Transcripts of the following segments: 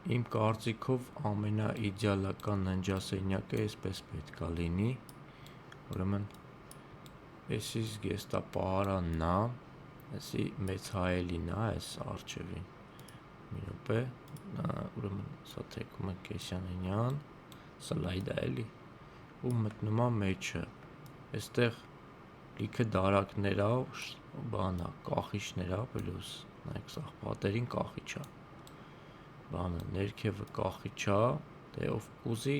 Իմ կարծիքով ամենաիդեալական ննջասենյակը այսպես պետք է լինի, ուրեմն էսի զգեստապահարանն է, էսի մեծ հայելին է այս արջևին, մինոպե, ուրեմն սա թեքում է Կեսյանենյան, սլայդ է էլի, ու մտնում է մեջը, այստեղ լիքը դարակներ է, բանա, կախիչներ է, պլյուս, նայք սաղ պատերին կախիչ է, բանը, ներքևը կախիչ է, դե ով կուզի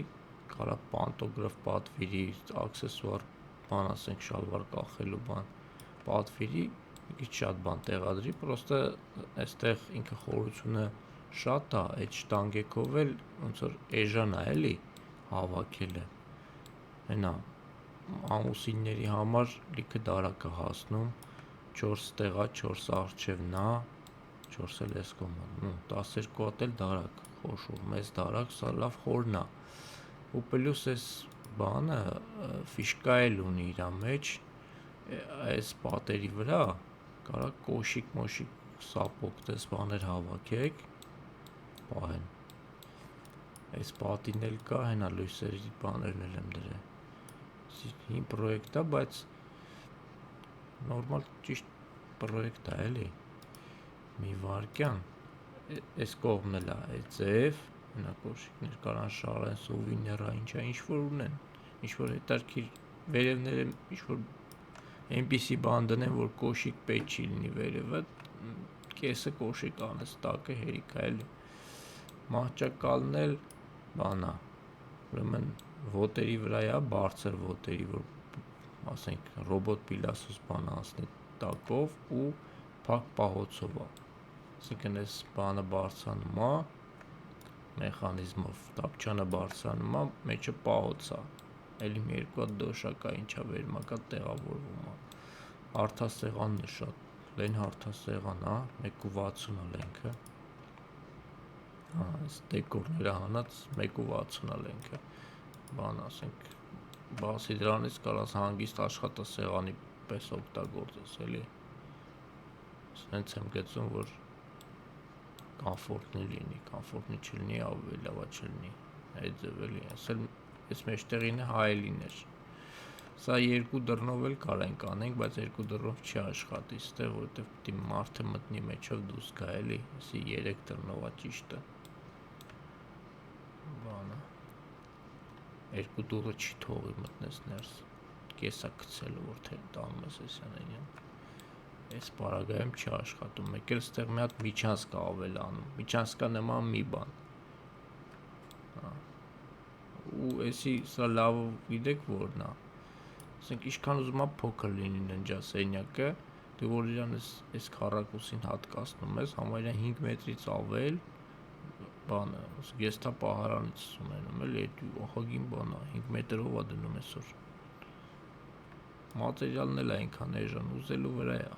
կարա պանտոգրաֆ պատվիրի, աքսեսուար բան ասենք շալվար կախելու բան, պատվիրի, մի քիչ շատ բան տեղադրի, պրոստը այստեղ ինքը խորությունը շատ է, այդ շտանգեքով էլ ոնց որ էժան է էլի հավաքելը, հենա ամուսինների համար լիքը դարակ է հասնում, 4 տեղ է, 4 արջևն է, 4 էլ էս կողմը, 12 հատ էլ դարակ, խոշոր, մեծ դարակ, սա լավ խորն է, ու պլյուս այս բանը ֆիշկա էլ ունի իր մեջ, այս պատերի վրա կարա կոշիկ-մոշիկ սապոկ տես բաներ հավաքեք, պահեն, այս պատին էլ կա, հենա լույսերի բաներն էլ եմ դրել, հին պրոյեկտ է, բայց նորմալ ճիշտ պրոյեկտ է էլի, մի վարկյան, այս կողմն էլ է ձև, հենա կոշիկներ կարան շարեն, սուվիներա, ինչա, ինչ-որ ունեն, ինչ-որ հետարքիր վերևները, ինչ-որ այնպիսի բան դնեն, որ կոշիկ պետք չի լինի վերևը, կեսը կոշիկ անես, տակը հերիք է էլի, մահճակալն էլ բանա, ուրեմն ոտերի վրա է, բարձր ոտերի, որ ասենք ռոբոտ պիլասոս բան անցնի տակով ու փակ պահոցով է, ասինքն այս բանը բարձրանում է, մեխանիզմով, տապչանը բարձրանում է, մեջը պահոց է, էլի մի երկու հատ դոշակ է, ինչա վերմակա տեղավորվում է, հարթասեղանն է շատ, լեն հարթասեղան է, 1.60 է լենքը, այս դեկորները հանած 1.60 է լենքը, բան ասենք, բացի դրանից կարաս հանգիստ աշխատասեղանի պես օգտագործես, էլի, սենց եմ գծում, որ կամֆորտնի լինի, կամֆորտնի չլինի, ավելի լավա չլինի, այդ ձև էլի, այս մեջտեղին է հայելին էր, սա երկու դռնով էլ կարանք անենք, բայց երկու դռնով չի աշխատի, ստեղ, որտև պիտի մարդը մտնի մեջով դուս գա էլի, ասի 3 դռնով է ճիշտը, բանը, երկու դուռը չի թողի մտնես ներս, կեսա կցելու, որ թե տանում ես Էսյանենյան, այս պարագայում չի աշխատում, մեկ էլ ստեղ մի հատ միջանցք ավելանում, միջանցքա նման մի բան, ու էսի սա լավ գիտեք որն է, ասենք իշքան ուզում է փոքր լինի ննջասենյակը, դու որ իրան այս քառակուսին հատկացնում ես, համարյա 5 մետրից ավել, բանը, զգեստապահարանից ունենում էլի, ահագին բան է, 5 մետրով է դնում այսօր, մատերիալն էլ է այնքան էժան, ուզելու վրա է,